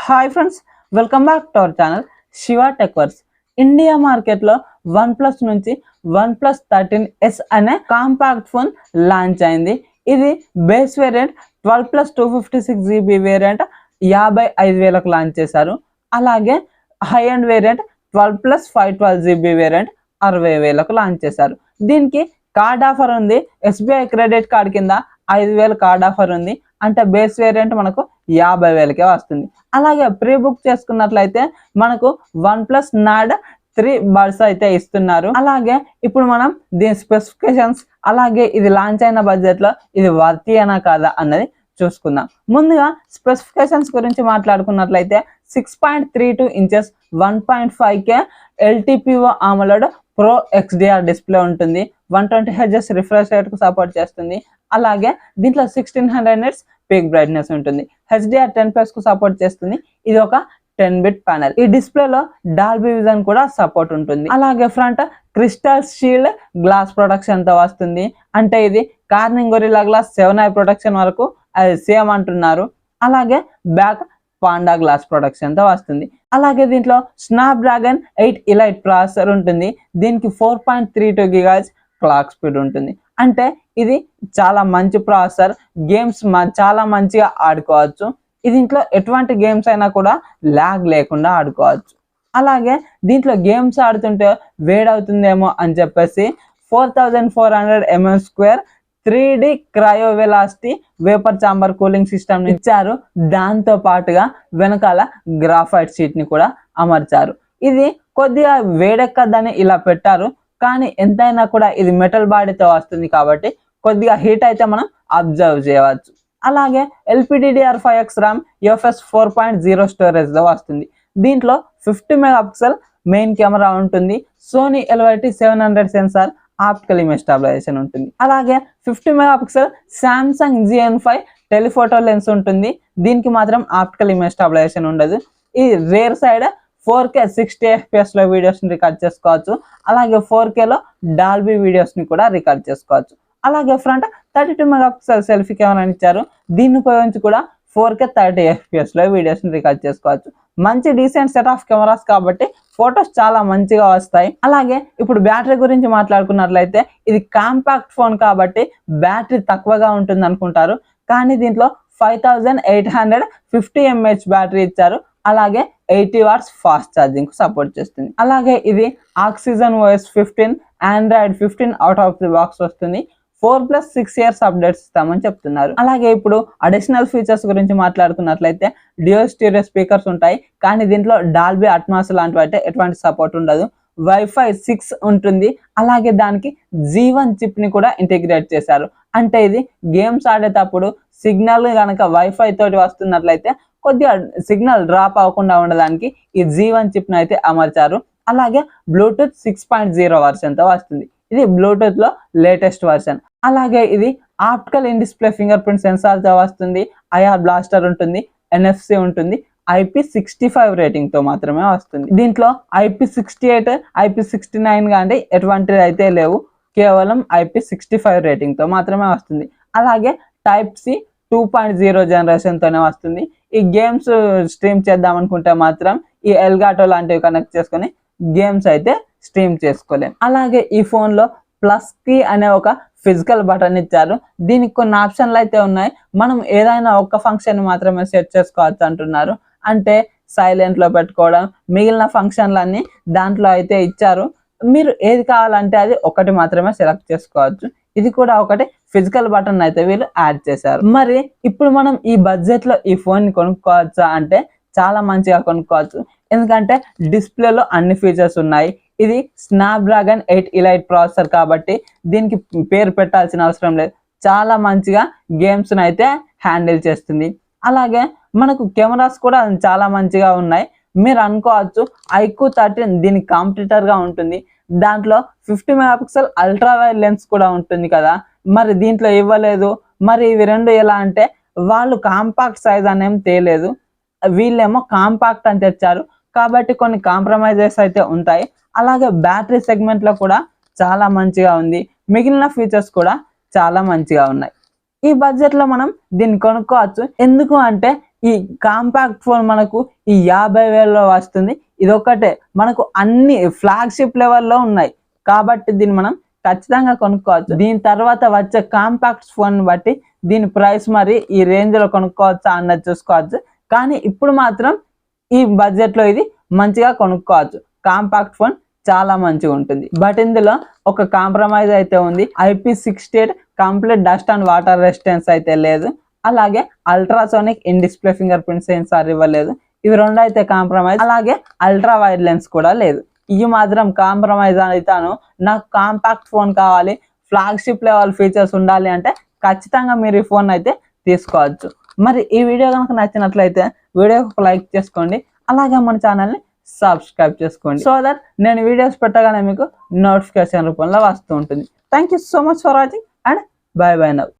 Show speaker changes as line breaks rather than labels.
Hi friends, welcome back to our channel Shiva Techverse. India మార్కెట్లో OnePlus నుంచి OnePlus 13S అనే compact phone launch అయింది. ఇది బేస్ వేరియంట్ 12+256GB వేరియంట్ 55,000కు launch చేశారు. అలాగే high end variant 12+512GB variant 60,000కు లాంచ్ చేశారు. దీనికి కార్డ్ ఆఫర్ ఉంది. SBI క్రెడిట్ కార్డ్ కింద 5,000 కార్డ్ ఆఫర్ ఉంది. అంటే బేస్ వేరియంట్ మనకు 50,000కే వస్తుంది. అలాగే ప్రీ బుక్ చేసుకున్నట్లయితే మనకు OnePlus Nord 3 బడ్స్ అయితే ఇస్తున్నారు. అలాగే ఇప్పుడు మనం దీని స్పెసిఫికేషన్స్, అలాగే ఇది లాంచ్ అయిన బడ్జెట్ లో ఇది వర్తీ అనా కాదా అన్నది చూసుకుందాం. ముందుగా స్పెసిఫికేషన్స్ గురించి మాట్లాడుకున్నట్లయితే 6.32 inches 1.5K LTPO AMOLED Pro XDR display ఉంటుంది. 120Hz రిఫ్రెష్ రేట్ కు సపోర్ట్ చేస్తుంది. అలాగే దీంట్లో 1600 nits పీక్ బ్రైట్నెస్ ఉంటుంది. HDR 10+ కు సపోర్ట్ చేస్తుంది. ఇది ఒక 10-bit ప్యానెల్. ఈ డిస్ప్లేలో డాల్బీ విజన్ కూడా సపోర్ట్ ఉంటుంది. అలాగే front crystal shield glass protection తో వస్తుంది. అంటే ఇది Corning gorilla glass 7i protection వరకు అది సేమ్ అంటున్నారు. అలాగే బ్యాక్ పాండా గ్లాస్ ప్రొటెక్షన్ తో వస్తుంది. అలాగే దీంట్లో స్నాప్డ్రాగన్ 8 ఎలైట్ ప్రాసెసర్ ఉంటుంది. దీనికి 4.32 GHz క్లాక్ స్పీడ్ ఉంటుంది. అంటే ఇది చాలా మంచి ప్రాసెసర్. గేమ్స్ చాలా మంచిగా ఆడుకోవచ్చు. దీంట్లో ఎటువంటి గేమ్స్ అయినా కూడా ల్యాగ్ లేకుండా ఆడుకోవచ్చు. అలాగే దీంట్లో గేమ్స్ ఆడుతుంటే వేడవుతుందేమో అని చెప్పేసి 4400 mm² 3D cryo velocity vapour chamber cooling system ఇచ్చారు. దాంతో పాటుగా వెనకాల గ్రాఫైట్ షీట్ ని కూడా అమర్చారు. ఇది కొద్దిగా వేడెక్కదని ఇలా పెట్టారు. కానీ ఎంతైనా కూడా ఇది మెటల్ బాడీతో వస్తుంది కాబట్టి కొద్దిగా హీట్ అయితే మనం అబ్జర్వ్ చేయవచ్చు. అలాగే LPDDR5X RAM UFS 4.0 స్టోరేజ్ లో వస్తుంది. దీంట్లో 50 MP మెయిన్ కెమెరా ఉంటుంది. Sony LYT 700 sensor optical image stabilisation ఉంటుంది. అలాగే 50 MP Samsung GN5 telephoto lens ఉంటుంది. దీనికి మాత్రం ఆప్టికల్ ఇమేజ్ స్టాబిలైజేషన్ ఉండదు. ఈ రేర్ సైడ్ 4K 60 FPS లో వీడియోస్ ని రికార్డ్ చేసుకోవచ్చు. అలాగే 4K లో డాల్బీ వీడియోస్ ని కూడా రికార్డ్ చేసుకోవచ్చు. అలాగే ఫ్రంట్ 32 MP సెల్ఫీ కెమెరాని ఇచ్చారు. దీన్ని ఉపయోగించి కూడా 4K 30 FPS లో వీడియోస్ ని రికార్డ్ చేసుకోవచ్చు. మంచి డీసెంట్ సెట్ ఆఫ్ కెమెరాస్ కాబట్టి ఫొటోస్ చాలా మంచిగా వస్తాయి. అలాగే ఇప్పుడు బ్యాటరీ గురించి మాట్లాడుకున్నట్లయితే ఇది కాంపాక్ట్ ఫోన్ కాబట్టి బ్యాటరీ తక్కువగా ఉంటుంది అనుకుంటారు. కానీ దీంట్లో 5850 mAh బ్యాటరీ ఇచ్చారు. అలాగే 80 watts ఫాస్ట్ ఛార్జింగ్ కు సపోర్ట్ చేస్తుంది. అలాగే ఇది oxygen OS 15 Android 15 out of the box వస్తుంది. 4+6 years అప్డేట్స్ ఇస్తామని చెప్తున్నారు. అలాగే ఇప్పుడు అడిషనల్ ఫీచర్స్ గురించి మాట్లాడుకున్నట్లయితే డ్యూయల్ స్టీరియో స్పీకర్స్ ఉంటాయి. కానీ దీంట్లో డాల్బీ అట్మాస్ లాంటివి అయితే ఎటువంటి సపోర్ట్ ఉండదు. Wi-Fi 6 ఉంటుంది. అలాగే దానికి G1 చిప్ ని కూడా ఇంటిగ్రేట్ చేశారు. అంటే ఇది గేమ్స్ ఆడేటప్పుడు సిగ్నల్ కనుక Wi-Fi తోటి వస్తున్నట్లయితే కొద్దిగా సిగ్నల్ డ్రాప్ అవ్వకుండా ఉండడానికి ఈ G1 చిప్ ని అయితే అమర్చారు. అలాగే బ్లూటూత్ 6.0 వర్షన్ తో వస్తుంది. ఇది బ్లూటూత్ లో లేటెస్ట్ వర్షన్. అలాగే ఇది optical in display finger print censor తో వస్తుంది. IR బ్లాస్టర్ ఉంటుంది. NFC ఉంటుంది. IP65 రేటింగ్ తో మాత్రమే వస్తుంది. దీంట్లో IP68 IP69 కానీ ఎటువంటిది అయితే లేవు. కేవలం IP65 రేటింగ్ తో మాత్రమే వస్తుంది. అలాగే Type-C 2.0 జనరేషన్ తోనే వస్తుంది. ఈ గేమ్స్ స్ట్రీమ్ చేద్దాం అనుకుంటే మాత్రం ఈ ఎల్గాటో లాంటివి కనెక్ట్ చేసుకొని గేమ్స్ అయితే స్ట్రీమ్ చేసుకోలేం. అలాగే ఈ ఫోన్ లో ప్లస్ కీ అనే ఒక ఫిజికల్ బటన్ ఇచ్చారు. దీనికి కొన్ని ఆప్షన్లు అయితే ఉన్నాయి. మనం ఏదైనా ఒక్క ఫంక్షన్ మాత్రమే సెట్ చేసుకోవచ్చు అంటున్నారు. అంటే సైలెంట్ లో పెట్టుకోవడం, మిగిలిన ఫంక్షన్లన్నీ దాంట్లో అయితే ఇచ్చారు. మీరు ఏది కావాలంటే అది ఒకటి మాత్రమే సెలెక్ట్ చేసుకోవచ్చు. ఇది కూడా ఒకటి ఫిజికల్ బటన్ అయితే వీళ్ళు యాడ్ చేశారు. మరి ఇప్పుడు మనం ఈ బడ్జెట్ లో ఈ ఫోన్ ని కొనుక్కోవచ్చా అంటే చాలా మంచిగా కొనుక్కోవచ్చు. ఎందుకంటే డిస్ప్లేలో అన్ని ఫీచర్స్ ఉన్నాయి. ఇది స్నాప్డ్రాగన్ 8 ఎలైట్ ప్రాసెసర్ కాబట్టి దీనికి పేరు పెట్టాల్సిన అవసరం లేదు. చాలా మంచిగా గేమ్స్ అయితే హ్యాండిల్ చేస్తుంది. అలాగే మనకు కెమెరాస్ కూడా చాలా మంచిగా ఉన్నాయి. మీరు అనుకోవచ్చు iQOO 13 దీనికి కాంపిటీటర్ గా ఉంటుంది. దాంట్లో 50 MP అల్ట్రా వైడ్ లెన్స్ కూడా ఉంటుంది కదా, మరి దీంట్లో ఇవ్వలేదు. మరి ఇవి రెండు ఎలా అంటే వాళ్ళు కాంపాక్ట్ సైజ్ అనేం తేలేదు, వీళ్ళేమో కాంపాక్ట్ అని తెచ్చారు కాబట్టి కొన్ని కాంప్రమైజెస్ అయితే ఉంటాయి. అలాగే బ్యాటరీ సెగ్మెంట్ లో కూడా చాలా మంచిగా ఉంది. మిగిలిన ఫీచర్స్ కూడా చాలా మంచిగా ఉన్నాయి. ఈ బడ్జెట్ లో మనం దీన్ని కొనుక్కోవచ్చు. ఎందుకు అంటే ఈ కాంపాక్ట్ ఫోన్ మనకు ఈ 50,000లో వస్తుంది. ఇదొక్కటే మనకు అన్ని ఫ్లాగ్షిప్ లెవెల్లో ఉన్నాయి కాబట్టి దీన్ని మనం ఖచ్చితంగా కొనుక్కోవచ్చు. దీని తర్వాత వచ్చే కాంపాక్ట్ ఫోన్ బట్టి దీని ప్రైస్ మరి ఈ రేంజ్ లో కొనుక్కోవచ్చా అన్నది చూసుకోవచ్చు. కానీ ఇప్పుడు మాత్రం ఈ బడ్జెట్ లో ఇది మంచిగా కొనుక్కోవచ్చు. కాంపాక్ట్ ఫోన్ చాలా మంచిగా ఉంటుంది. బట్ ఇందులో ఒక కాంప్రమైజ్ అయితే ఉంది. IP68 complete dust and water resistance అయితే లేదు. అలాగే ultrasonic in display finger print censor ఇవ్వలేదు. ఇవి రెండు అయితే కాంప్రమైజ్. అలాగే అల్ట్రా వైడ్ లెన్స్ కూడా లేదు. ఇవి మాత్రం కాంప్రమైజ్ అవుతాను. నాకు కాంపాక్ట్ ఫోన్ కావాలి, ఫ్లాగ్షిప్ లెవెల్ ఫీచర్స్ ఉండాలి అంటే ఖచ్చితంగా మీరు ఈ ఫోన్ అయితే తీసుకోవచ్చు. మరి ఈ వీడియో కనుక నచ్చినట్లయితే వీడియోకి లైక్ చేసుకోండి. అలాగే మన ఛానల్ని సబ్స్క్రైబ్ చేసుకోండి సో దట్ నేను వీడియోస్ పెట్టగానే మీకు నోటిఫికేషన్ రూపంలో వస్తూ ఉంటుంది. Thank you so much for watching and by by now.